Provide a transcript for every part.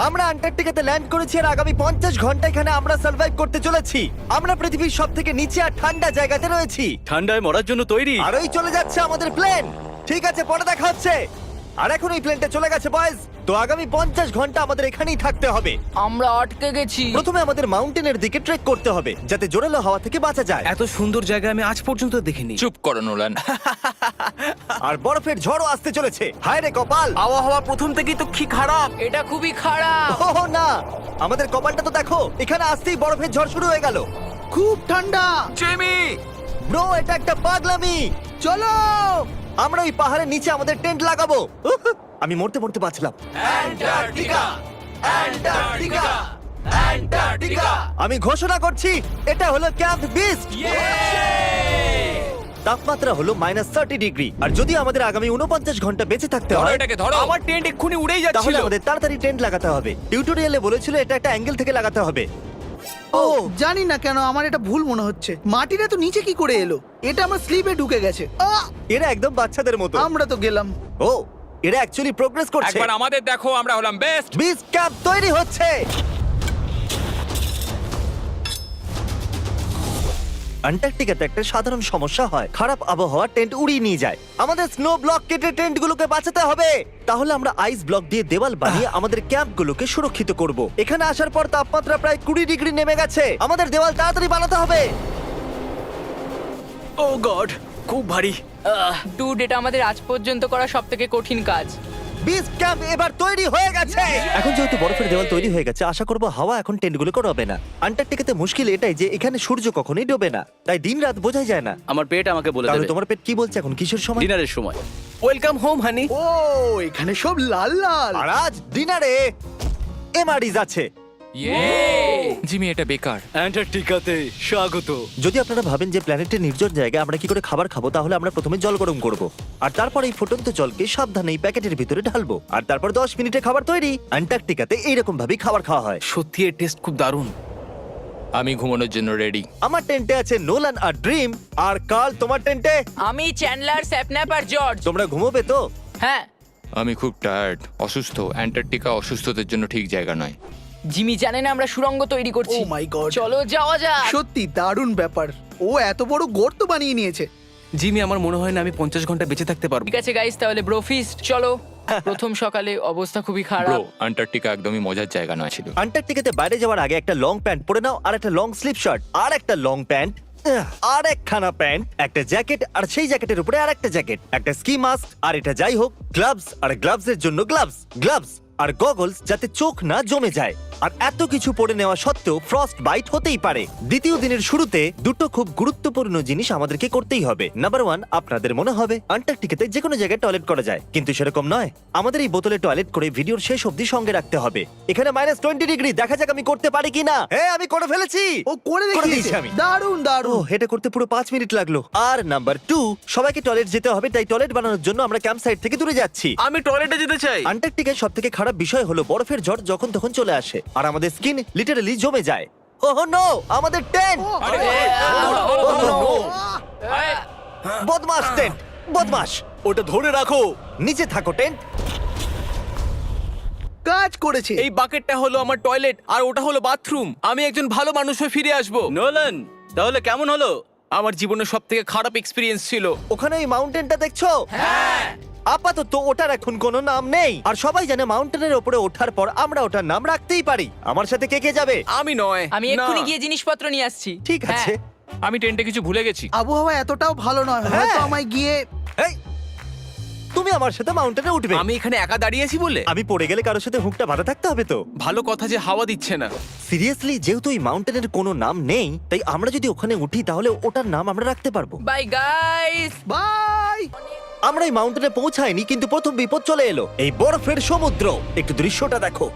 আমরা আন্টার্কটিকাতে ল্যান্ড করেছি আর আগামী 50 ঘন্টা এখানে আমরা সার্ভাইভ করতে চলেছি। আমরা পৃথিবীর সবথেকে নিচে আর ঠান্ডা জায়গাতে রয়েছি। ঠান্ডায় মরার জন্য তৈরি। আর ওই চলে যাচ্ছে আমাদের প্লেন। ঠিক আছে, পরে দেখা হচ্ছে। আর এখন এই প্লেনটা চলে গেছে বয়েজ। তো আগামী 50 ঘন্টা আমাদের এখানেই থাকতে হবে। আমরা আটকে গেছি। প্রথমে আমাদের মাউন্টেনের দিকে ট্রেক করতে হবে যাতে জোরালো হাওয়া থেকে বাঁচা যায়। এত সুন্দর জায়গা আমি আজ পর্যন্ত দেখিনি। চুপ করো নোলান। আর বরফের ঝড়ও আসতে চলেছে। হায় রে কপাল। আবহাওয়া প্রথম থেকেই তো কি খারাপ। এটা খুবই খারাপ। ও না, আমাদের কপালটা তো দেখো, এখানে আসতেই বরফের ঝড় শুরু হয়ে গেল। খুব ঠান্ডা। জেমি, ব্রো, এটা একটা পাগলামি। চলো। আমরা ওই পাহাড়ের নিচে আমাদের টেন্ট লাগাবো। উহ, আমি মরতে মরতে বাঁচলাম। আমি ঘোষণা করছি, এটা হলো ক্যাম্প বিস্ট। তাপমাত্রা হলো -30 ডিগ্রি। আর যদি আমাদের আগামী 49 ঘন্টা বেঁচে থাকতে ধরো হয় এটাকে, ধরো। আমার টেন্ট এক্ষুনি উড়েই তাহলে যাচ্ছিল। আমাদের তাড়াতাড়ি টেন্ট লাগাতে হবে। টিউটোরিয়ালে বলেছিল এটা একটা অ্যাঙ্গেল থেকে লাগাতে হবে। ও জানি না কেন আমার এটা ভুল মনে হচ্ছে। মাটিটা তো নিচে কি করে এলো? এটা আমার স্লিপে ঢুকে গেছে। এরা একদম বাচ্চাদের মতো। আমরা তো গেলাম। ও, এরা অ্যাকচুয়ালি প্রোগ্রেস করছে। একবার আমাদের দেখো, আমরা হলাম বেস্ট। বিস্ট ক্যাম্প তৈরি হচ্ছে। আন্টার্কটিকাতে একটা সাধারণ সমস্যা হয়, খারাপ আবহাওয়া টেন্ট উড়িয়ে নিয়ে যায়। আমাদের স্নো ব্লক কেটে টেন্টগুলোকে বাঁচাতে হবে। তাহলে আমরা আইস ব্লক দিয়ে দেওয়াল বানিয়ে আমাদের ক্যাম্পগুলোকে সুরক্ষিত করব। এখানে আসার পর তাপমাত্রা প্রায় 20 ডিগ্রি নেমে গেছে। আমাদের দেওয়াল তাড়াতাড়ি বানাতে হবে। ও গড, খুব ভারী। ডুড, এটা আমাদের আজ পর্যন্ত করা সবথেকে কঠিন কাজ। বিস্ট ক্যাম্প এবার তৈরি হয়ে গেছে। এখন যেহেতু বরফের দেওয়াল তৈরি হয়ে গেছে, আশা করব হাওয়া এখন টেন্টগুলোকে ডোবে না। আন্টার্কটিকাতে মুশকিল এটাই যে এখানে সূর্য কখনোই ডোবে না, তাই দিন রাত বোঝাই যায় না। আমার পেট আমাকে বলে তাহলে দেবে তোমার পেট কি বলছে এখন? কিসের সময়? ডিনারের সময়। Welcome home honey. ও এখানে সব লাল লাল। আর আজ ডিনারে এমআরইজ আছে। জিমি, এটা বেকার। অ্যান্টার্কটিকাতে স্বাগত। যদি আপনারা ভাবেন যে প্ল্যানেটের নির্জন জায়গায় আমরা কি করে খাবার খাবো, তাহলে আমরা প্রথমে জল গরম করব আর তারপর এই ফুটন্ত জলকে সাবধানে এই প্যাকেটের ভিতরে ঢালবো আর তারপর 10 মিনিটে খাবার তৈরি। অ্যান্টার্কটিকাতে এইরকম ভাবেই খাবার খাওয়া হয়। সত্যি এর টেস্ট খুব দারুণ। আমি ঘুমানোর জন্য রেডি। আমার টেন্টে আছে নোলান আর ড্রিম। আর কাল, তোমার টেন্টে আমি চ্যান্ডলার, স্যাপন্যাপ আর জর্জ। তোমরা ঘুমোবে তো? হ্যাঁ। আমি খুব টায়ার্ড, অসুস্থ। অ্যান্টার্কটিকা অসুস্থদের জন্য ঠিক জায়গা নয়। জিমি জানে না আমরা সুড়ঙ্গ তৈরি করছি। Oh my God! চলো যাওয়া যাক। সত্যি দারুণ ব্যাপার। ও এত বড় গর্ত বানিয়ে নিয়েছে। জিমি, আমার মনে হয় না আমি 50 ঘন্টা বেঁচে থাকতে পারবো। ঠিক আছে গাইস, তাহলে ব্রোফিস্ট চলো। প্রথম সকালে অবস্থা খুবই ব্রো, খারাপ। অ্যান্টার্কটিকা একদমই মজার জায়গা নয় ছিল। আন্টার্কটিকাতে বাইরে যাওয়ার আগে একটা লং প্যান্ট পরে নাও, আর একটা লং স্লিভ শার্ট, আর একটা লং প্যান্ট, আর একখানা প্যান্ট, একটা জ্যাকেট, আর সেই জ্যাকেটের উপরে আর একটা জ্যাকেট, একটা স্কি মাস্ক, আর এটা যাই হোক গ্লাভস, আর গ্লাভসের জন্য গ্লাভস আর গগলস যাতে চোখ না জমে যায়। আর এত কিছু পরে নেওয়া সত্ত্বেও ফ্রস্ট বাইট হতেই পারে। দ্বিতীয় দিনের শুরুতে দুটো খুব গুরুত্বপূর্ণ জিনিস আমাদেরকে করতেই হবে। নাম্বার 1, আপনাদের মনে হবে আন্টার্কটিকাতে যে কোনো জায়গায় টয়লেট করা যায়, কিন্তু সেরকম নয়। আমাদের এই বোতলে টয়লেট করে ভিডিওর শেষ অবধি সঙ্গে রাখতে হবে। এখানে -20 ডিগ্রি, দেখা যাক আমি করতে পারি কিনা। হ্যাঁ, আমি করে ফেলেছি। ও করে দিয়েছি দেখিয়েছে। আমি। দারুণ ও, দারুণ। এটা করতে পুরো 5 মিনিট লাগলো। আর নাম্বার 2, সবাইকে টয়লেট যেতে হবে, তাই টয়লেট বানানোর জন্য আমরা ক্যাম্প সাইট থেকে দূরে যাচ্ছি। আমি টয়লেটে যেতে চাই। আন্টার্কটিকার সবথেকে খারাপ বিষয় হলো বরফের ঝড় যখন তখন চলে আসে আর আমাদের স্কিন লিটারালি জমে যায়। ওহ নো, আমাদের টেন্ট! বদমাস টেন্ট, বদমাস! ওটা ধরে রাখো। নিচে থাকো টেন্ট। কাজ করেছে। এই বাকেটটা হলো আমার টয়লেট আর ওটা হলো বাথরুম। আমি একজন ভালো মানুষ হয়ে ফিরে আসবো। নোলান, তাহলে কেমন হলো? আমার জীবনের সবথেকে খারাপ এক্সপেরিয়েন্স ছিল। ওখানে ওই মাউন্টেনটা দেখছো? হ্যাঁ। আপাতত ওটার এখন কোনো নাম নেই, আর সবাই জানে মাউন্টেনের উপরে ওঠার পর আমরা ওটার নাম রাখতেই পারি। আমার সাথে কে কে যাবে? আমি নয়। আমি না। এক্ষুনি গিয়ে জিনিসপত্র নিয়ে আসছি। ঠিক আছে। আমি টেন্টে কিছু ভুলে গেছি। আবহাওয়া এতটাও ভালো নয়, হ্যাঁ। হয়তো আমায় গিয়ে। এই, তুমি আমার সাথে মাউন্টেনে উঠবে? আমি এখানে একা দাঁড়িয়ে আছি বলে? আমি পড়ে গেলে কারোর সাথে হুকটা বাঁধা থাকতে হবে তো। ভালো কথা যে হাওয়া দিচ্ছে না। সিরিয়াসলি, যেহেতু এই মাউন্টেনের কোনো নাম নেই, তাই আমরা যদি ওখানে উঠি তাহলে ওটার নাম আমরা রাখতে পারবো। Bye guys. বাই। আমরা এই মাউন্টেনে পৌঁছাইনি, কিন্তু প্রথম বিপদ চলে এলো। এই বরফের সমুদ্র, একটু দৃশ্যটা দেখো।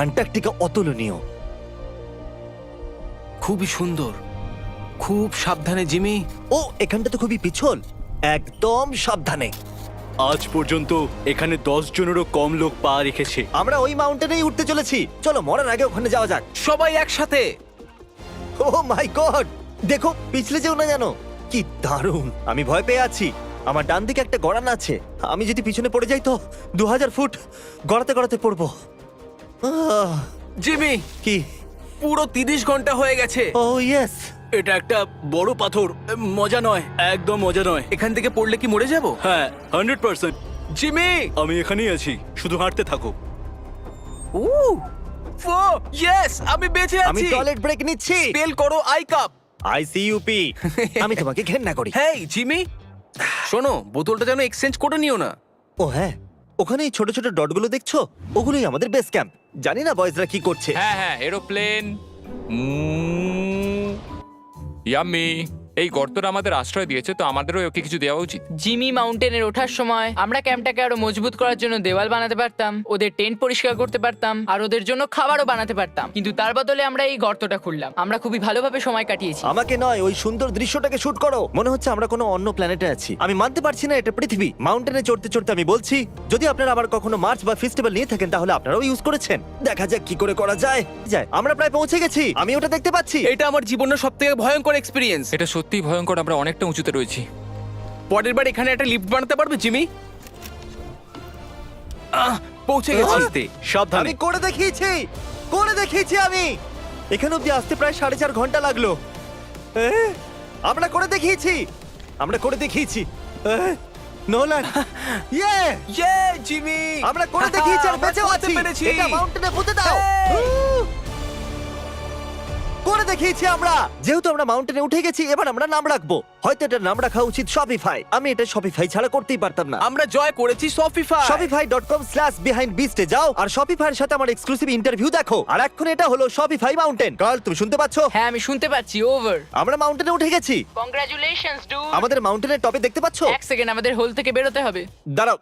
আন্টার্কটিকা অতুলনীয়। খুবই সুন্দর। খুব সাবধানে জিমি। ও, এখানটা তো খুবই পিছল। একদম সাবধানে। আজ পর্যন্ত এখানে 10 জনেরও কম লোক পা রেখেছে। আমরা ওই মাউন্টেনেই উঠতে চলেছি। চলো মরার আগে ওখানে যাওয়া যাক। সবাই একসাথে। ও মাই গড, দেখো পিছলে যেও না জানো। কি দারুণ! আমি ভয় পেয়ে আছি। আমার ডান দিকে একটা গড়ান আছে। আমি যদি পিছনে পড়ে যাই তো 2000 ফুট গড়াতে গড়াতে পড়বো। জিমি, কি? পুরো 30 ঘন্টা হয়ে গেছে। ও ইয়েস। এটা একটা বড় পাথর, মজা নয়, একদম মজা নয়। এখান থেকে পড়লে কি মরে যাব? হ্যাঁ 100%। জিমি! আমি এখানেই আছি, শুধু হাঁটতে থাকো। ইয়েস, আমি বেঁচে আমি আছি। টয়লেট ব্রেক নিচ্ছি। স্পেল করো আই কাপ। আইসিইউপি। আমি তোমাকে ঘেন্না করি। হেই জিমি, শোনো, বোতলটা যেন এক্সচেঞ্জ করে নিও না। ও হ্যাঁ, ওখানে এই ছোট ছোট ডটগুলো দেখছো, ওগুলোই আমাদের বেস ক্যাম্প। জানি না বয়েজরা কি করছে। হ্যাঁ হ্যাঁ, এরোপ্লেন। ইয়াম্মি। এই গর্তটা আমাদের আশ্রয় দিয়েছে, তো আমাদেরও ওকে কিছু দেওয়া উচিত। জিমি মাউন্টেনের ওঠার সময় আমরা ক্যাম্পটাকে আরো মজবুত করার জন্য দেওয়াল বানাতে পারতাম, ওদের টেন্ট পরিষ্কার করতে পারতাম, আর ওদের জন্য খাবারও বানাতে পারতাম। কিন্তু তার বদলে আমরা এই গর্তটা খুললাম। আমরা খুবই ভালোভাবে সময় কাটিয়েছি। আমাকে নয়, ওই সুন্দর দৃশ্যটাকে শুট করো। মনে হচ্ছে আমরা কোনো অন্য প্ল্যানেটে আছি। আমি মানতে পারছি না এটা পৃথিবী। মাউন্টেনে চড়তে চড়তে আমি বলছি, যদি আপনারা আবার কখনো মার্চ বা ফেস্টিভ্যাল নিয়ে থাকেন তাহলে আপনারাও ইউজ করেছেন। দেখা যাক কি করে করা যায়। আমরা প্রায় পৌঁছে গেছি, আমি ওটা দেখতে পাচ্ছি। এটা আমার জীবনের সবথেকে ভয়ঙ্কর এক্সপেরিয়েন্স। এটা সত্যিই ভয়ঙ্কর, আমরা অনেকটা উঁচুতে রয়েছি। পরের বার এখানে একটা লিফট বানাতে পারবে জিমি? পৌঁছে গেছি। আমি সাবধানে। করে দেখিয়েছি আমি। এখানে অব্দি আসতে প্রায় 4.5 ঘন্টা লাগলো। আমরা করে দেখিয়েছি। নোলান, ইয়ে! ইয়ে জিমি, আমরা করে দেখিয়েছি আর আমরা বেঁচেও করতে আছি। পেরেছি। এটা মাউন্টেনে পুঁতে দাও। করে দেখিয়েছি আমরা। যেহেতু আমরা মাউন্টেনে উঠে গেছি, এবার আমরা নাম রাখবো। হয়তো এটার নাম রাখা উচিত শপিফাই। আমি এটা শপিফাই ছাড়া করতেই পারতাম না। আমরা জয় করেছি শপিফাই। shopify.com/behindbeast এ যাও আর শপিফাইয়ের সাথে আমার এক্সক্লুসিভ ইন্টারভিউ দেখো। আর এখন এটা হলো শপিফাই মাউন্টেন। কার্ল, তুমি শুনতে পাচ্ছো? হ্যাঁ, আমি শুনতে পাচ্ছি। ওভার। আমরা মাউন্টেনে উঠে গেছি। Congratulations dude. আমাদের মাউন্টেনের টপে দেখতে পাচ্ছো? এক সেকেন্ড, আমাদের হোল থেকে বেরোতে হবে। দাঁড়াও,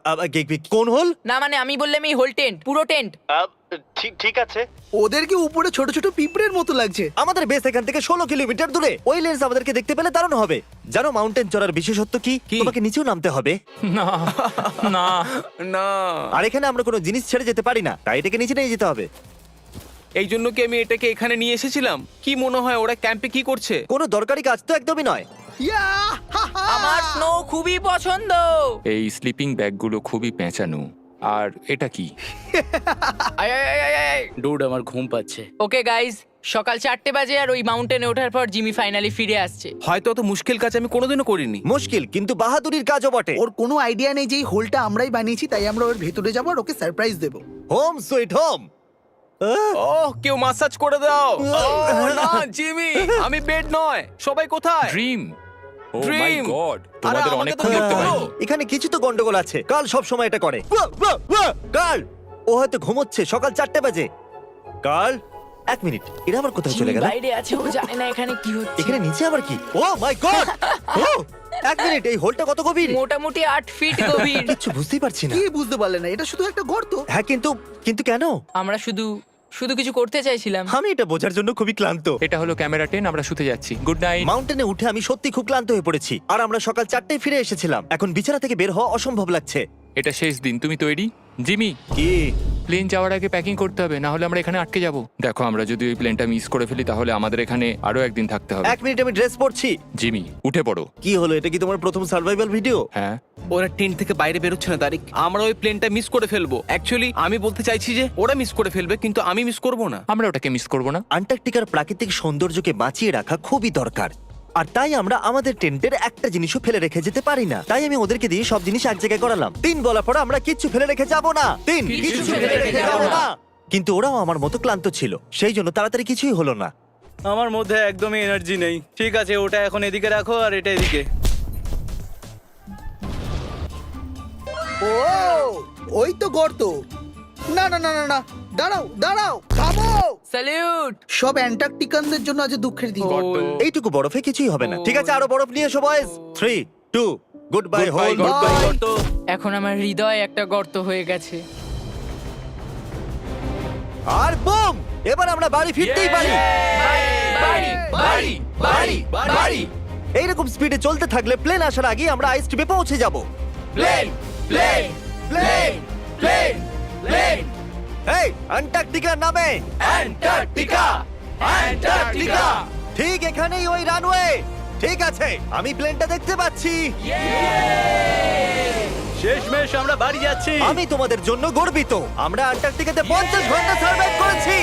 কোন হোল? না মানে আমি বললাম এই হোল টেন্ট, পুরো টেন্ট। ঠিক আছে। ওদেরকে উপরে ছোট ছোট পিঁপড়ের মতো লাগছে। আমাদের বেস এখান থেকে 16 কিলোমিটার দূরে। ওই লেন্স আমাদেরকে দেখতে পেলে দারুণ হবে। জানো মাউন্টেন চড়ার বিশেষত্ব কি? তোমাকে নিচেও নামতে হবে। না না না, আর এখানে আমরা কোনো জিনিস ছেড়ে যেতে পারি না, তাই এটাকে নিচে নিয়ে যেতে হবে। এই জন্য কি আমি এটাকে এখানে নিয়ে এসেছিলাম? কি মনে হয় ওরা ক্যাম্পে কি করছে? কোনো দরকারি কাজ তো একদমই নয়। ইয়া! হা, হা! আমার স্নো খুবই পছন্দ। এই স্লিপিং ব্যাগগুলো খুবই পেঁচানো। আর এটা কি? ডুড, আমার ঘুম পাচ্ছে। ওকে গাইজ, সকাল 4টে বাজে আর ওই মাউন্টেনে ওঠার পর জিমি ফাইনালি ফিরে আসছে। হয়তো অত মুশকিল কাজ আমি কোনোদিনও করিনি। মুশকিল কিন্তু বাহাদুরির কাজও বটে। ওর কোনো আইডিয়া নেই যে এই হোলটা আমরাই বানিয়েছি, তাই আমরা ওর ভেতরে যাবো আর ওকে সারপ্রাইজ দেবো। Home sweet home. ওহ, কেউ মাসাজ করে দাও। ওহ, না জিমি, আমি বেড নয়। সবাই কোথায়? ড্রিম। ও মাই Dream! গড, আরে, তোমাদের আমাকে অনেকক্ষণ তো দেখতে বলো। পাইনি। এখানে কিছু তো গন্ডগোল আছে। কাল সব সময় এটা করে। কাল, ও হয়তো ঘুমোচ্ছে। সকাল 4টে বাজে। কাল, 1 মিনিট, এরা আবার কোথায় চলে জিমি গেল? বাইরে আছে, ও জানে না এখানে কি হচ্ছে। এখানে নিচে আবার কি? ও মাই গড! 1 মিনিট, এই হোলটা কত গভীর? মোটামুটি 8 ফিট গভীর। কিছু বুঝতেই পারছি না। কি বুঝতে পারলে না? এটা শুধু একটা গর্ত। হ্যাঁ, কিন্তু কেন? আমরা শুধু কিছু করতে চাইছিলাম। আমি এটা বোঝার জন্য খুবই ক্লান্ত। এটা হলো ক্যামেরা 10, আমরা শুতে যাচ্ছি। Good night. মাউন্টেনে উঠে আমি সত্যি খুব ক্লান্ত হয়ে পড়েছি। আর আমরা সকাল 4টায় ফিরে এসেছিলাম। এখন বিছানা থেকে বের হওয়া অসম্ভব লাগছে। এটা শেষ দিন, তুমি তৈরি? জিমি, কি? প্লেন যাওয়ার আগে প্যাকিং করতে হবে, না হলে আমরা এখানে আটকে যাব। দেখো, আমরা যদি ওই প্লেনটা মিস করে ফেলি তাহলে আমাদের এখানে আরো একদিন থাকতে হবে। 1 মিনিট, আমি ড্রেস পরছি। জিমি, উঠে পড়ো। কি হলো? এটা কি তোমার প্রথম সার্ভাইভাল ভিডিও? হ্যাঁ। ওরা টেন্ট থেকে বাইরে বেরোচ্ছে না তারিক। আমরা ওই প্লেনটা মিস করে ফেলবো। অ্যাকচুয়ালি আমি বলতে চাইছি যে ওরা মিস করে ফেলবে, কিন্তু আমি মিস করব না। আমরা ওটাকে মিস করব না। আন্টার্কটিকার প্রাকৃতিক সৌন্দর্যকে বাঁচিয়ে রাখা খুবই দরকার। আর তাই আমরা আমাদের টেন্টের একটা জিনিসও ফেলে রেখে যেতে পারি না। তাই আমি ওদেরকে দিয়ে সব জিনিস এক জায়গায় করালাম। 3 বলার পর আমরা কিচ্ছু ফেলে রেখে যাব না। কিছু ফেলে রেখে যাব না। কিন্তু ওরাও আমার মতো ক্লান্ত ছিল, সেই জন্য তাড়াতাড়ি কিছুই হলো না। আমার মধ্যে একদমই এনার্জি নেই। ঠিক আছে, ওটা এখন এদিকে রাখো আর এটা এদিকে। ও, ওই তো গর্ত। না না না না না, দাঁড়াও দাঁড়াও, থামো। স্যালিউট। সব অ্যান্টার্কটিকানদের জন্য আজ দুঃখের দিন। এইটুকু বরফে কিছুই হবে না। ঠিক আছে, আরো বরফ নিয়ে এসো বয়েজ। 3, 2, good bye whole. এখন আমার হৃদয় একটা গর্ত হয়ে গেছে। আর বুম! এবার আমরা বাড়ি ফিরতেই পারি। বাড়ি। এইরকম স্পিডে চলতে থাকলে প্লেন আসার আগে আমরা আইস টিপে পৌঁছে যাব। প্লেন। এই আন্টার্কটিকার নামে। অ্যান্টার্কটিকা। ঠিক এখানেই ওই রানওয়ে। ঠিক আছে, আমি প্লেনটা দেখতে পাচ্ছি। শেষমেশ আমরা বাড়ি যাচ্ছি। আমি তোমাদের জন্য গর্বিত। আমরা আন্টার্কটিকাতে 50 ঘন্টা সার্ভাইভ করেছি।